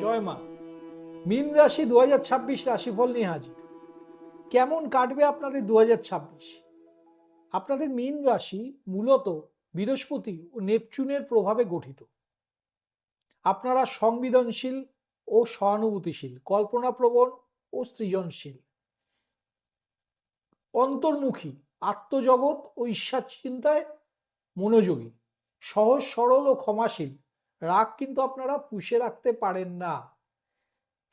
জয় মা। মীন রাশি 2026 রাশিফল নিয়ে হাজির। কেমন কাটবে আপনাদের 2026? আপনাদের মীন রাশি মূলত বৃহস্পতি ও নেপচুনের প্রভাবে গঠিত। আপনারা সংবেদনশীল ও সহানুভূতিশীল, কল্পনাপ্রবণ ও সৃজনশীল, অন্তর্মুখী, আত্মজগৎ ও ঈশ্বর চিন্তায় মনোযোগী, সহজ সরল ও ক্ষমাশীল। রাগ কিন্তু আপনারা পুষে রাখতে পারেন না।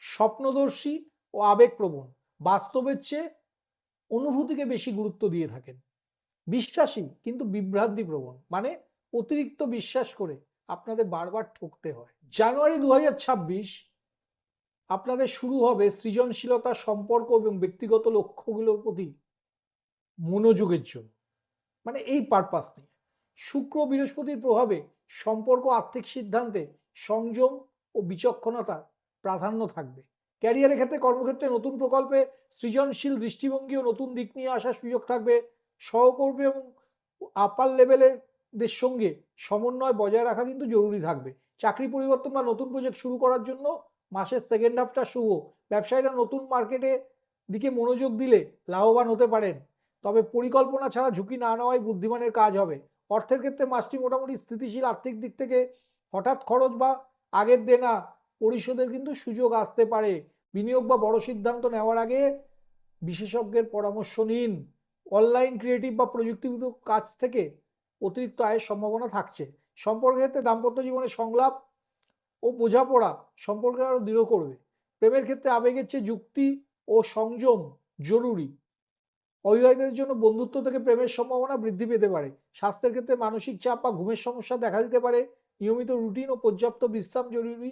স্বপ্নদর্শী ও আবেগপ্রবণ, বাস্তবের চেয়ে অনুভূতিকে বেশি গুরুত্ব দিয়ে থাকেন। বিশ্বাসী কিন্তু বিভ্রান্তিপ্রবণ, মানে অতিরিক্ত বিশ্বাস করে আপনাদের বারবার ঠকতে হয়। জানুয়ারি 2026 আপনাদের শুরু হবে সৃজনশীলতা, সম্পর্ক এবং ব্যক্তিগত লক্ষ্যগুলোর প্রতি মনোযোগের জন্য, মানে এই পারপাস নিয়ে। শুক্র বৃহস্পতির প্রভাবে সম্পর্ক, আর্থিক সিদ্ধান্তে সংযম ও বিচক্ষণতার প্রাধান্য থাকবে। ক্যারিয়ারের ক্ষেত্রে, কর্মক্ষেত্রে নতুন প্রকল্পে সৃজনশীল দৃষ্টিভঙ্গি ও নতুন দিক নিয়ে আসার সুযোগ থাকবে। সহকর্মী এবং আপার লেভেলের সঙ্গে সমন্বয় বজায় রাখা কিন্তু জরুরি থাকবে। চাকরি পরিবর্তন বা নতুন প্রজেক্ট শুরু করার জন্য মাসের সেকেন্ড হাফটা শুভ। ব্যবসায়ীরা নতুন মার্কেটে দিকে মনোযোগ দিলে লাভবান হতে পারেন, তবে পরিকল্পনা ছাড়া ঝুঁকি না নেওয়াই বুদ্ধিমানের কাজ হবে। অর্থের ক্ষেত্রে মাসটি মোটামুটি স্থিতিশীল। আর্থিক দিক থেকে হঠাৎ খরচ বা আগের দেনা পরিশোধের কিন্তু সুযোগ আসতে পারে। বিনিয়োগ বা বড় সিদ্ধান্ত নেওয়ার আগে বিশেষজ্ঞের পরামর্শ নিন। অনলাইন, ক্রিয়েটিভ বা প্রযুক্তিগত কাজ থেকে অতিরিক্ত আয়ের সম্ভাবনা থাকছে। সম্পর্কের ক্ষেত্রে দাম্পত্য জীবনে সংলাপ ও বোঝাপড়া সম্পর্কে আরো দৃঢ় করবে। প্রেমের ক্ষেত্রে আবেগের চেয়ে যুক্তি ও সংযম জরুরি। অবিবাহিতদের জন্য বন্ধুত্ব থেকে প্রেমের সম্ভাবনা বৃদ্ধি পেতে পারে। স্বাস্থ্যের ক্ষেত্রে মানসিক চাপ বা ঘুমের সমস্যা দেখা দিতে পারে। নিয়মিত রুটিন ও পর্যাপ্ত বিশ্রাম জরুরি।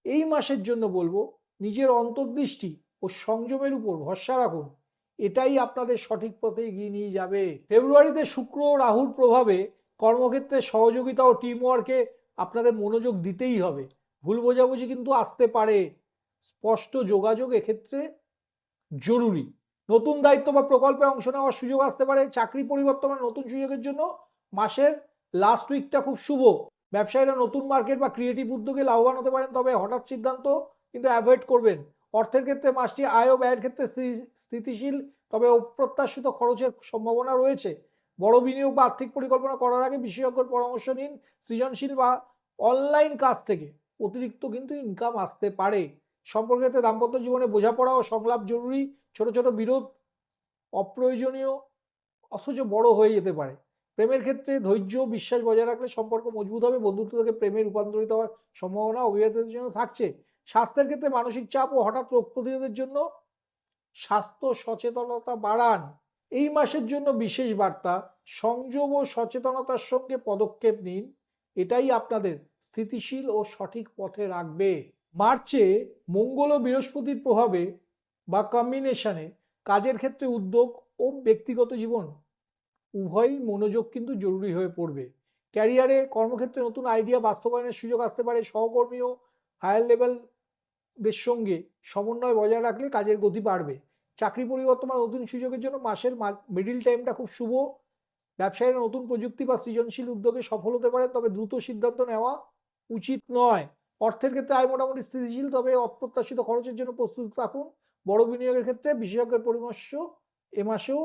এই মাসের জন্য বলবো, নিজের অন্তর্দৃষ্টি ও সংযমের উপর ভরসা রাখুন, এটাই আপনাদের সঠিক পথে এগিয়ে নিয়ে যাবে। ফেব্রুয়ারিতে শুক্র ও রাহুর প্রভাবে কর্মক্ষেত্রে সহযোগিতা ও টিমওয়ার্কে আপনাদের মনোযোগ দিতেই হবে। ভুল বোঝাবুঝি কিন্তু আসতে পারে, স্পষ্ট যোগাযোগ এক্ষেত্রে জরুরি। নতুন দায়িত্ব বা প্রকল্পে অংশ নেওয়ার সুযোগ আসতে পারে। চাকরি পরিবর্তন বা নতুন সুযোগের জন্য মাসের লাস্ট উইকটা খুব শুভ। ব্যবসায়ীরা নতুন মার্কেট বা ক্রিয়েটিভ উদ্যোগে লাভবান হতে পারেন, তবে হঠাৎ সিদ্ধান্ত কিন্তু অ্যাভয়েড করবেন। অর্থের ক্ষেত্রে মাসটি আয় ও ব্যয়ের ক্ষেত্রে স্থিতিশীল, তবে অপ্রত্যাশিত খরচের সম্ভাবনা রয়েছে। বড় বিনিয়োগ বা আর্থিক পরিকল্পনা করার আগে বিশেষজ্ঞের পরামর্শ নিন। সৃজনশীল বা অনলাইন কাজ থেকে অতিরিক্ত কিন্তু ইনকাম আসতে পারে। সম্পর্কের ক্ষেত্রে দাম্পত্য জীবনে বোঝাপড়া ও সংলাপ জরুরি। ছোট ছোট বিরোধ অপ্রয়োজনীয় অথচ বড় হয়ে যেতে পারে। প্রেমের ক্ষেত্রে ধৈর্য ও বিশ্বাস বজায় রাখলে সম্পর্ক মজবুত হবে। বন্ধুত্ব থেকে প্রেমে রূপান্তরিত হওয়ার সম্ভাবনা অবিবাহিতদের জন্য থাকছে। স্বাস্থ্যের ক্ষেত্রে মানসিক চাপ ও হঠাৎ রোগ প্রতিরোধের জন্য স্বাস্থ্য সচেতনতা বাড়ান। এই মাসের জন্য বিশেষ বার্তা, সংযম ও সচেতনতার সঙ্গে পদক্ষেপ নিন, এটাই আপনাদের স্থিতিশীল ও সঠিক পথে রাখবে। মার্চে মঙ্গল ও বৃহস্পতির প্রভাবে বা কম্বিনেশনে কাজের ক্ষেত্রে উদ্যোগ ও ব্যক্তিগত জীবন উভয়ই মনোযোগ কিন্তু জরুরি হয়ে পড়বে। ক্যারিয়ারে, কর্মক্ষেত্রে নতুন আইডিয়া বাস্তবায়নের সুযোগ আসতে পারে। সহকর্মী ও হায়ার লেভেলদের সঙ্গে সমন্বয় বজায় রাখলে কাজের গতি বাড়বে। চাকরি পরিবর্তন বা নতুন সুযোগের জন্য মাসের মিডিল টাইমটা খুব শুভ। ব্যবসায়ীরা নতুন প্রযুক্তি বা সৃজনশীল উদ্যোগে সফল হতে পারে, তবে দ্রুত সিদ্ধান্ত নেওয়া উচিত নয়। অর্থের ক্ষেত্রে আয় মোটামুটি স্থিতিশীল, তবে অপ্রত্যাশিত খরচের জন্য প্রস্তুত থাকুন। বড় বিনিয়োগের ক্ষেত্রে বিশেষজ্ঞের পরামর্শ এ মাসেও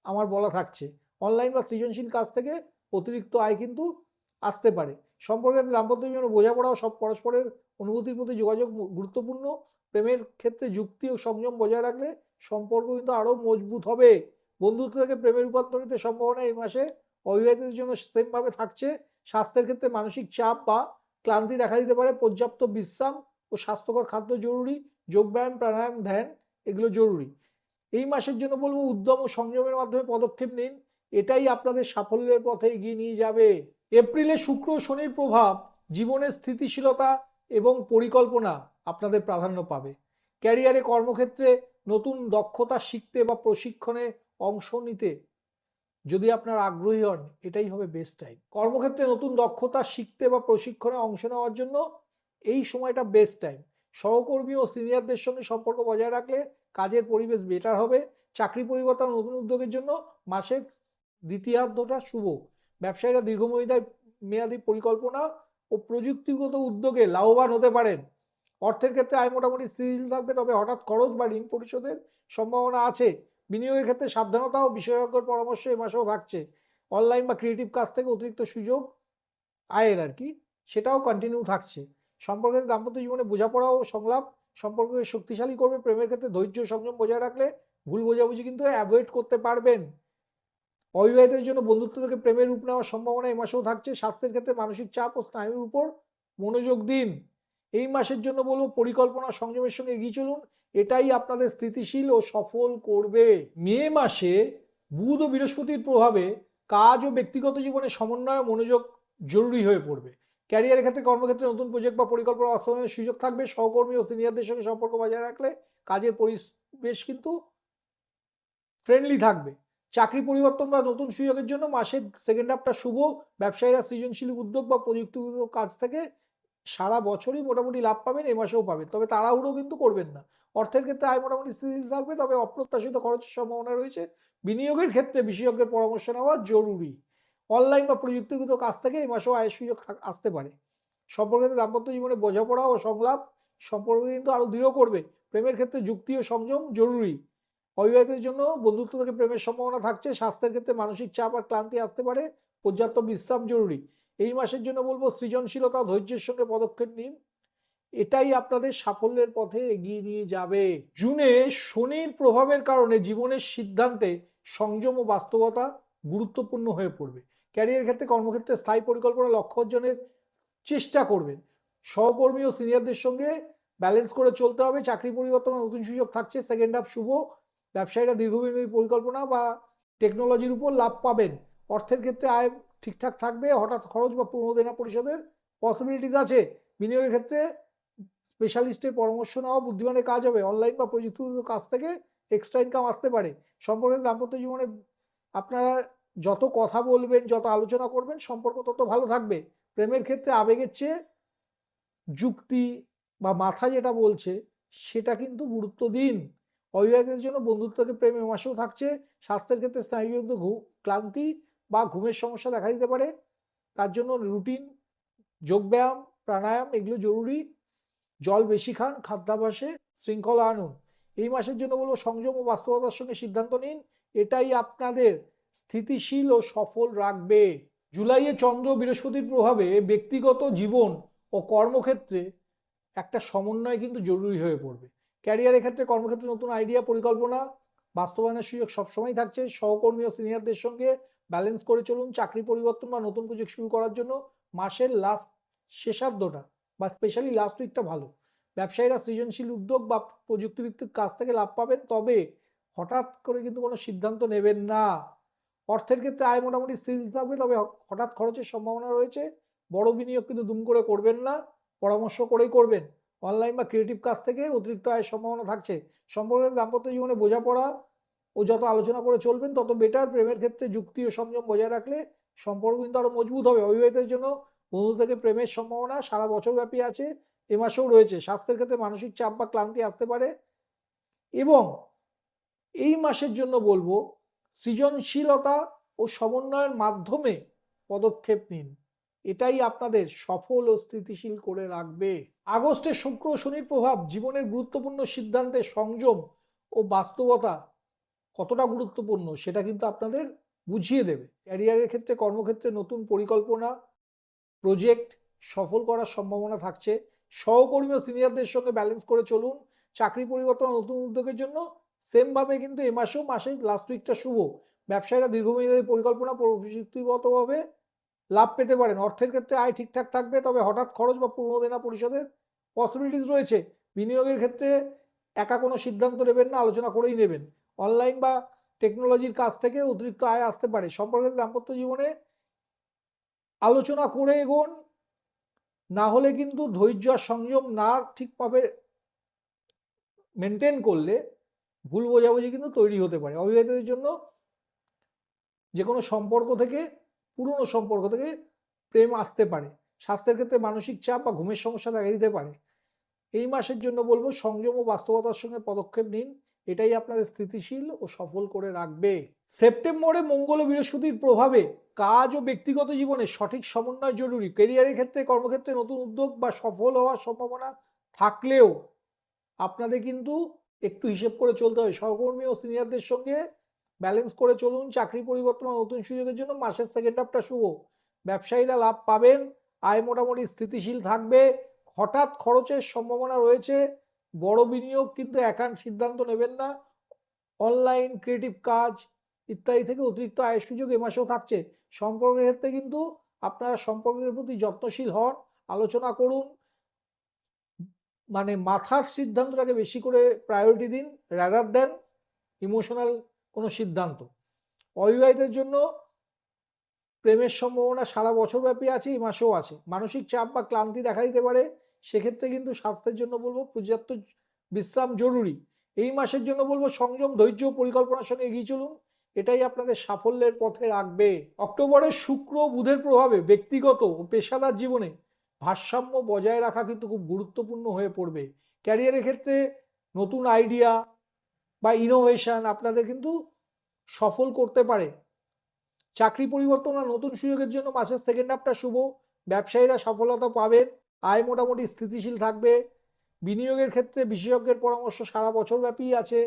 আমার বলা থাকছে। অনলাইন বা সৃজনশীল কাজ থেকে অতিরিক্ত আয় কিন্তু আসতে পারে। সম্পর্কের দাম্পত্য জীবনে বোঝাপড়া ও সব পরস্পরের অনুভূতির প্রতি যোগাযোগ গুরুত্বপূর্ণ। প্রেমের ক্ষেত্রে যুক্তি ও সংযম বজায় রাখলে সম্পর্ক কিন্তু আরো মজবুত হবে। বন্ধুত্ব থেকে প্রেমে রূপান্তরিত সম্ভাবনা এই মাসে অবিবাহিতদের জন্য সেম ভাবে থাকছে। স্বাস্থ্যের ক্ষেত্রে মানসিক চাপ বা ক্লান্তি দেখা দিতে পারে। পর্যাপ্ত বিশ্রাম ও স্বাস্থ্যকর খাদ্য জরুরি। যোগব্যায়াম, প্রাণায়াম, ধ্যান এগুলো জরুরি। এই মাসের জন্য বলবো, উদ্যম ও সংযমের মাধ্যমে পদক্ষেপ নিন, এটাই আপনাদের সাফল্যের পথে এগিয়ে নিয়ে যাবে। এপ্রিলে শুক্র ও শনির প্রভাব জীবনের স্থিতিশীলতা এবং পরিকল্পনা আপনাদের প্রাধান্য পাবে। ক্যারিয়ারে, কর্মক্ষেত্রে নতুন দক্ষতা শিখতে বা প্রশিক্ষণে অংশ নিতে যদি আপনার আগ্রহী হন, এটাই হবে বেস্ট টাইম। কর্মক্ষেত্রে নতুন দক্ষতা শিখতে বা প্রশিক্ষণে অংশ নেওয়ার জন্য এই সময়টা বেস্ট টাইম। সহকর্মী ও সিনিয়রদের সঙ্গে সম্পর্ক বজায় রাখলে কাজের পরিবেশ বেটার হবে। চাকরি পরিবর্তন, নতুন উদ্যোগের জন্য মাসের দ্বিতীয়ার্ধটা শুভ। ব্যবসায়ীরা দীর্ঘমেয়াদী পরিকল্পনা ও প্রযুক্তিগত উদ্যোগে লাভবান হতে পারেন। অর্থের ক্ষেত্রে আয় মোটামুটি স্থিতিশীল থাকবে, তবে হঠাৎ খরচ বা ঋণ পরিশোধের সম্ভাবনা আছে। বিনিয়োগের ক্ষেত্রে সাবধানতা ও বিশেষজ্ঞের পরামর্শ এই মাসেও থাকছে। অনলাইন বা ক্রিয়েটিভ কাজ থেকে অতিরিক্ত সুযোগ আয়ের সেটাও কন্টিনিউ থাকছে। সম্পর্কের দাম্পত্য জীবনে বোঝাপড়া ও সংলাপ সম্পর্ককে শক্তিশালী করবে। প্রেমের ক্ষেত্রে ধৈর্য সংযম বজায় রাখলে ভুল বোঝাবুঝি কিন্তু অ্যাভয়েড করতে পারবেন। অবিবাহিতের জন্য বন্ধুত্ব থেকে প্রেমের রূপ নেওয়ার সম্ভাবনা এই মাসেও থাকছে। স্বাস্থ্যের ক্ষেত্রে মানসিক চাপ ও স্নায়ুর উপর মনোযোগ দিন। এই মাসের জন্য বলবো পরিকল্পনা সংযমের সঙ্গে এগিয়ে চলুন, এটাই আপনাদের স্থিতিশীল ও সফল করবে। মে মাসে বুধ ও বৃহস্পতির প্রভাবে কাজ ও ব্যক্তিগত জীবনে সমন্বয় মনোযোগ জরুরি হয়ে পড়বে। ক্যারিয়ারের ক্ষেত্রে কর্মক্ষেত্রে নতুন প্রজেক্ট বা পরিকল্পনা বাস্তবায়নের সুযোগ থাকবে। সহকর্মী ও সিনিয়রদের সঙ্গে সম্পর্ক বজায় রাখলে কাজের পরিবেশ কিন্তু ফ্রেন্ডলি থাকবে। চাকরি পরিবর্তন বা নতুন সুযোগের জন্য মাসের সেকেন্ড হাফটা শুভ। ব্যবসায়ীরা সৃজনশীল উদ্যোগ বা প্রযুক্তিগত কাজ থেকে সারা বছরই মোটামুটি লাভ পাবেন, এ মাসেও পাবেন, তবে তাড়াহুড়ো কিন্তু করবেন না। অর্থের ক্ষেত্রে আয় মোটামুটি স্থিতিশীল থাকবে, তবে অপ্রত্যাশিত খরচের সম্ভাবনা রয়েছে। বিনিয়োগের ক্ষেত্রে বিশেষজ্ঞের পরামর্শ নেওয়া জরুরি। অনলাইন বা প্রযুক্তিগত কাজ থেকে এই মাসেও আয়ের সুযোগ আসতে পারে। সম্পর্কের দাম্পত্য জীবনে বোঝাপড়া ও সংলাপ সম্পর্ক কিন্তু আরো দৃঢ় করবে। প্রেমের ক্ষেত্রে যুক্তি ও সংযম জরুরি। অবিবাহিতের জন্য বন্ধুত্ব থেকে প্রেমের সম্ভাবনা থাকছে। স্বাস্থ্যের ক্ষেত্রে মানসিক চাপ আর ক্লান্তি আসতে পারে, পর্যাপ্ত বিশ্রাম জরুরি। এই মাসের জন্য বলবো সৃজনশীলতা ধৈর্যের সঙ্গে পদক্ষেপ নিন, এটাই আপনাদের সাফল্যের পথে এগিয়ে নিয়ে যাবে। জুনে শনির প্রভাবের কারণে জীবনের সিদ্ধান্তে সংযম ও বাস্তবতা গুরুত্বপূর্ণ হয়ে পড়বে। ক্যারিয়ার ক্ষেত্রে কর্মক্ষেত্রে স্থায়ী পরিকল্পনা লক্ষ্য অর্জনের চেষ্টা করবেন। সহকর্মী ও সিনিয়রদের সঙ্গে ব্যালেন্স করে চলতে হবে। চাকরি পরিবর্তন নতুন সুযোগ থাকছে, সেকেন্ড হাফ শুভ। ব্যবসায়ীরা দীর্ঘমেয়াদী পরিকল্পনা বা টেকনোলজির উপর লাভ পাবেন। অর্থের ক্ষেত্রে আয় ঠিকঠাক থাকবে, হঠাৎ খরচ বা পুরনো দেনা পরিশোধের পসিবিলিটিস আছে। বিনিয়োগের ক্ষেত্রে স্পেশালিস্টের পরামর্শ নেওয়া বুদ্ধিমানের কাজ হবে। অনলাইন বা প্রযুক্তিগত কাজ থেকে এক্সট্রা ইনকাম আসতে পারে। সম্পর্কের দাম্পত্য জীবনে আপনারা যত কথা বলবেন, যত আলোচনা করবেন, সম্পর্ক তত ভালো থাকবে। প্রেমের ক্ষেত্রে আবেগের চেয়ে যুক্তি বা মাথা যেটা বলছে সেটা কিন্তু গুরুত্ব দিন। অবিবাহিতের জন্য বন্ধুত্বকে প্রেমে মাসেও থাকছে। স্বাস্থ্যের ক্ষেত্রে স্নায়ুজনিত ক্লান্তি বা ঘুমের সমস্যা দেখা দিতে পারে, তার জন্য রুটিন, যোগব্যায়াম, প্রাণায়াম এগুলো জরুরি। জল বেশি খান, খাদ্যাভ্যাসে শৃঙ্খলা আনুন। এই মাসের জন্য বলবো সংযম ও বাস্তবতার সঙ্গে সিদ্ধান্ত নিন, এটাই আপনাদের স্থিতিশীল ও সফল রাখবে। জুলাইয়ে চন্দ্র বৃহস্পতির প্রভাবে ব্যক্তিগত জীবন ও কর্মক্ষেত্রে একটা সমন্বয় কিন্তু জরুরি হয়ে পড়বে। ক্যারিয়ারের ক্ষেত্রে কর্মক্ষেত্রে নতুন আইডিয়া পরিকল্পনা বাস্তবায়নের সুযোগ সবসময় থাকছে। সহকর্মী ও সিনিয়রদের সঙ্গে ব্যালেন্স করে চলুন। চাকরি পরিবর্তন বা নতুন প্রজেক্ট শুরু করার জন্য মাসের লাস্ট শেষার্ধটা বা স্পেশালি লাস্ট উইকটা ভালো। ব্যবসায়ীরা সৃজনশীল উদ্যোগ বা প্রযুক্তিভিত্তিক কাজ থেকে লাভ পাবেন, তবে হঠাৎ করে কিন্তু কোনো সিদ্ধান্ত নেবেন না। অর্থের ক্ষেত্রে আয় মোটামুটি স্থির থাকবে, তবে হঠাৎ খরচের সম্ভাবনা রয়েছে। বড় বিনিয়োগ কিন্তু দুম করে করবেন না, পরামর্শ করেই করবেন। অনলাইন বা ক্রিয়েটিভ কাজ থেকে অতিরিক্ত আয়ের সম্ভাবনা থাকছে। সম্পর্কের দাম্পত্য জীবনে বোঝাপড়া ও যত আলোচনা করে চলবেন তত বেটার। প্রেমের ক্ষেত্রে যুক্তি ও সংযম বজায় রাখলে সম্পর্ক কিন্তু আরো মজবুত হবে। অবিবাহিতের জন্য বন্ধু থেকে প্রেমের সম্ভাবনা সারা বছর ব্যাপী আছে, এ মাসেও রয়েছে। স্বাস্থ্যের ক্ষেত্রে মানসিক চাপ বা ক্লান্তি আসতে পারে, এবং এই মাসের জন্য বলবো সৃজনশীলতা ও সমন্বয়ের মাধ্যমে পদক্ষেপ নিন, এটাই আপনাদের সফল ও স্থিতিশীল করে রাখবে। আগস্টে শুক্র ও শনির প্রভাব জীবনের গুরুত্বপূর্ণ সিদ্ধান্তে সংযম ও বাস্তবতা কতটা গুরুত্বপূর্ণ সেটা কিন্তু আপনাদের বুঝিয়ে দেবে। ক্যারিয়ারের ক্ষেত্রে কর্মক্ষেত্রে নতুন পরিকল্পনা প্রজেক্ট সফল করার সম্ভাবনা থাকছে। সহকর্মী ও সিনিয়রদের সঙ্গে ব্যালেন্স করে চলুন। চাকরি পরিবর্তন নতুন উদ্যোগের জন্য সেম ভাবে কিন্তু এ মাসেও মাসের লাস্ট উইকটা শুভ। ব্যবসায়ীরা দীর্ঘমেয়াদী পরিকল্পনা প্রযুক্তিগতভাবে লাভ পেতে পারেন। অর্থের ক্ষেত্রে আয় ঠিকঠাক থাকবে, তবে হঠাৎ খরচ বা পুরনো দেনা পরিশোধের পসিবিলিটিস রয়েছে। বিনিয়োগের ক্ষেত্রে একা কোনো সিদ্ধান্ত নেবেন না, আলোচনা করেই নেবেন। অনলাইন বা টেকনোলজির কাজ থেকে অতিরিক্ত আয় আসতে পারে। সম্পর্কের দাম্পত্য জীবনে আলোচনা করে এগোন, না হলে কিন্তু ধৈর্য আর সংযম না ঠিকভাবে মেনটেন করলে ভুল বোঝাবুঝি কিন্তু তৈরি হতে পারে। অবিবাহিতদের জন্য যে কোনো সম্পর্ক থেকে, পুরনো সম্পর্ক থেকে প্রেম আসতে পারে। স্বাস্থ্যের ক্ষেত্রে মানসিক চাপ বা ঘুমের সমস্যা দেখা দিতে পারে। এই মাসের জন্য বলবো সংযম ও বাস্তবতার সঙ্গে পদক্ষেপ নিন, এটাই আপনাদের স্থিতিশীল ও সফল করে রাখবে। সেপ্টেম্বরে মঙ্গল ও বৃহস্পতির প্রভাবে কাজ ও ব্যক্তিগত জীবনে সঠিক সমন্বয় জরুরি। ক্যারিয়ারের ক্ষেত্রে, কর্মক্ষেত্রে নতুন উদ্যোগ বা সফল হওয়ার সম্ভাবনা থাকলেও আপনাদের কিন্তু একটু হিসেব করে চলতে হবে। সহকর্মী ও সিনিয়রদের সঙ্গে ব্যালেন্স করে চলুন। চাকরি পরিবর্তন ও নতুন সুযোগের জন্য মাসের সেকেন্ড হাফটা শুভ। ব্যবসায়ীরা লাভ পাবেন, আয় মোটামুটি স্থিতিশীল থাকবে। হঠাৎ খরচের সম্ভাবনা রয়েছে, বড় বিনিয়োগ কিন্তু একান্ত সিদ্ধান্ত নেবেন না। অনলাইন ক্রিয়েটিভ কাজ ইত্যাদি থেকে অতিরিক্ত আয়ের সুযোগ এ মাসেও থাকছে। সম্পর্কের ক্ষেত্রে কিন্তু আপনারা সম্পর্কের প্রতি যত্নশীল হন, আলোচনা করুন, মানে মাথার সিদ্ধান্তটাকে বেশি করে প্রায়োরিটি দিন রাদার দেন ইমোশনাল কোনো সিদ্ধান্ত। অবিবাহিতের জন্য প্রেমের সম্ভাবনা সারা বছর ব্যাপী আছে, এই মাসেও আছে। মানসিক চাপ বা ক্লান্তি দেখা দিতে পারে, সেক্ষেত্রে কিন্তু স্বাস্থ্যের জন্য বলবো পর্যাপ্ত বিশ্রাম জরুরি। এই মাসের জন্য বলবো সংযম, ধৈর্য, পরিকল্পনার সঙ্গে এগিয়ে চলুন, এটাই আপনাদের সাফল্যের পথে রাখবে। অক্টোবরে শুক্র বুধের প্রভাবে ব্যক্তিগত ও পেশাদার জীবনে ভারসাম্য বজায় রাখা কিন্তু খুব গুরুত্বপূর্ণ হয়ে পড়বে। ক্যারিয়ারের ক্ষেত্রে নতুন আইডিয়া বা ইনোভেশন আপনাদের কিন্তু সফল করতে পারে। চাকরি পরিবর্তন আর নতুন সুযোগের জন্য মাসের সেকেন্ড হাফটা শুভ। ব্যবসায়ীরা সফলতা পাবেন, আয় মোটামুটি স্থিতিশীল থাকবে। বিনিয়োগের ক্ষেত্রে বিশেষজ্ঞের পরামর্শ সারা বছর ব্যাপী আছে।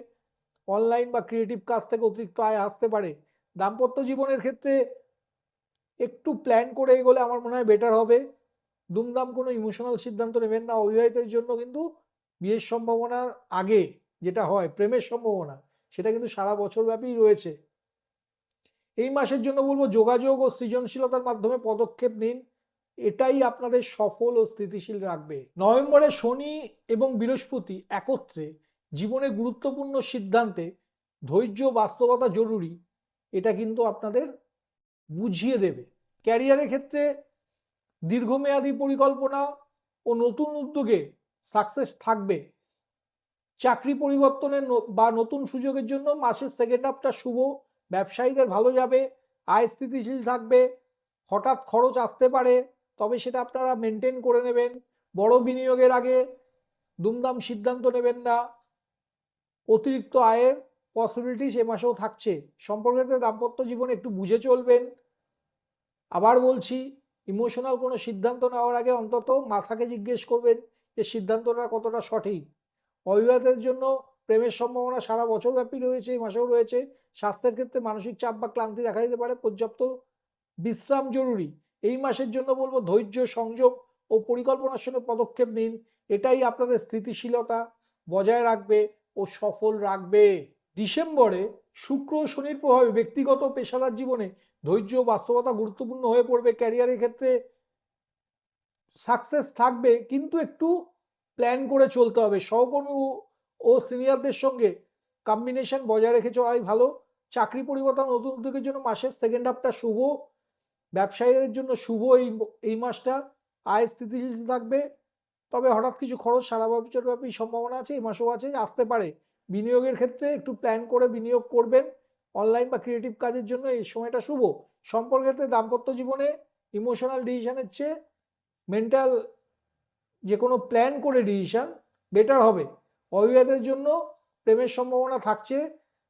অনলাইন বা ক্রিয়েটিভ কাজ থেকে অতিরিক্ত আয় আসতে পারে। দাম্পত্য জীবনের ক্ষেত্রে একটু প্ল্যান করে এগোলে আমার মনে হয় বেটার হবে। দুমদাম কোনো ইমোশনাল সিদ্ধান্ত নেবেন না। অবিবাহিতের জন্য কিন্তু বিয়ের সম্ভাবনার আগে যেটা হয় প্রেমের সম্ভাবনা, সেটা কিন্তু সারা বছর ব্যাপী রয়েছে। এই মাসের জন্য বলবো যোগাযোগ ও সৃজনশীলতার মাধ্যমে পদক্ষেপ নিন, এটাই আপনাদের সফল ও স্থিতিশীল রাখবে। নভেম্বরে শনি এবং বৃহস্পতি একত্রে জীবনে গুরুত্বপূর্ণ সিদ্ধান্তে ধৈর্য, বাস্তবতা জরুরি, এটা কিন্তু আপনাদের বুঝিয়ে দেবে। ক্যারিয়ারের ক্ষেত্রে দীর্ঘমেয়াদী পরিকল্পনা ও নতুন উদ্যোগে সাকসেস থাকবে। চাকরি পরিবর্তনের বা নতুন সুযোগের জন্য মাসের সেকেন্ড হাফটা শুভ। ব্যবসায়ীদের ভালো যাবে, আয় স্থিতিশীল থাকবে। হঠাৎ খরচ আসতে পারে, তবে সেটা আপনারা মেনটেন করে নেবেন। বড় বিনিয়োগের আগে দুমদাম সিদ্ধান্ত নেবেন না। অতিরিক্ত আয়ের পসিবিলিটিস এ মাসেও থাকছে। সম্পর্কেতে দাম্পত্য জীবনে একটু বুঝে চলবেন। আবার বলছি, ইমোশনাল কোনো সিদ্ধান্ত নেওয়ার আগে অন্তত মাথাকে জিজ্ঞেস করবেন যে সিদ্ধান্তটা কতটা সঠিক। অবিবাহিতের জন্য প্রেমের সম্ভাবনা সারা বছর ব্যাপী রয়েছে, এই মাসেও রয়েছে। স্বাস্থ্যের ক্ষেত্রে মানসিক চাপ বা ক্লান্তি দেখা দিতে পারে, পর্যাপ্ত বিশ্রাম জরুরি। এই মাসের জন্য বলবো ধৈর্য, সংযম ও পরিকল্পনার সঙ্গে পদক্ষেপ নিন, এটাই আপনাদের স্থিতিশীলতা বজায় রাখবে ও সফল রাখবে। ডিসেম্বরে শুক্র ও শনির প্রভাবে ব্যক্তিগত ও পেশাদার জীবনে ধৈর্য ও বাস্তবতা গুরুত্বপূর্ণ হয়ে পড়বে। ক্যারিয়ারের ক্ষেত্রে সাকসেস থাকবে, কিন্তু একটু প্ল্যান করে চলতে হবে। সহকর্মী ও সিনিয়রদের সঙ্গে কম্বিনেশন বজায় রেখে চলাই ভালো। চাকরি পরিবর্তন, নতুন উদ্যোগের জন্য মাসের সেকেন্ড হাফটা শুভ। ব্যবসায়ীদের জন্য শুভ এই মাসটা। আয় স্থিতিশীল থাকবে, তবে হঠাৎ কিছু খরচ সারা বছর ব্যাপী সম্ভাবনা আছে, এই মাসেও আছে, আসতে পারে। বিনিয়োগের ক্ষেত্রে একটু প্ল্যান করে বিনিয়োগ করবেন। অনলাইন বা ক্রিয়েটিভ কাজের জন্য এই সময়টা শুভ। সম্পর্কের ক্ষেত্রে দাম্পত্য জীবনে ইমোশনাল ডিসিশনের চেয়ে মেন্টাল যে কোনো প্ল্যান করে ডিসিশন বেটার হবে। অবিবাহিতের জন্য প্রেমের সম্ভাবনা থাকছে।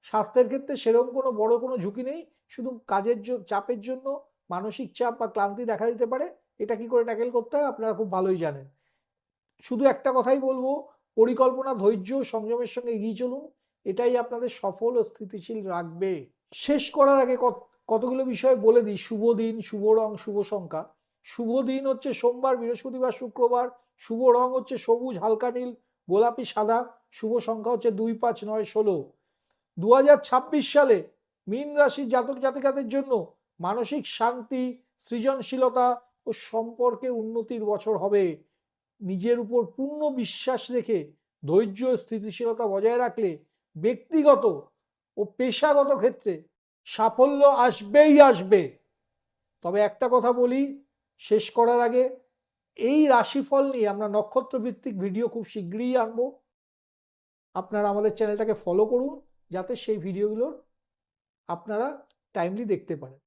স্বাস্থ্যের ক্ষেত্রে সেরকম কোনো বড় কোনো ঝুঁকি নেই, শুধু কাজের চাপের জন্য মানসিক চাপ বা ক্লান্তি দেখা দিতে পারে। এটা কি করে ট্যাকেল করতে হয় আপনারা খুব ভালোই জানেন। শুধু একটা কথাই বলবো, পরিকল্পনা, ধৈর্য, সংযমের সঙ্গে এগিয়ে চলুন, এটাই আপনাদের সফল ও স্থিতিশীল রাখবে। শেষ করার আগে কতগুলো বিষয় বলে দিই। শুভ দিন, শুভ রং, শুভ সংখ্যা। শুভ দিন হচ্ছে সোমবার, বৃহস্পতিবার, শুক্রবার। শুভ রং হচ্ছে সবুজ, হালকা নীল, গোলাপি, সাদা। শুভ সংখ্যা হচ্ছে 2, 5, 9, 16। 2026 সালে মীন রাশির জাতক জাতিকাদের জন্য মানসিক শান্তি, সৃজনশীলতা ও সম্পর্কে উন্নতির বছর হবে। নিজের উপর পূর্ণ বিশ্বাস রেখে ধৈর্য, স্থিতিশীলতা বজায় রাখলে ব্যক্তিগত ও পেশাগত ক্ষেত্রে সাফল্য আসবেই আসবে। তবে একটা কথা বলি শেষ করার আগে, এই রাশিফল নিয়ে আমরা নক্ষত্র ভিত্তিক ভিডিও খুব শীঘ্রই আনবো। আপনারা আমাদের চ্যানেলটাকে ফলো করুন, যাতে সেই ভিডিওগুলোর আপনারা টাইমলি দেখতে পারেন।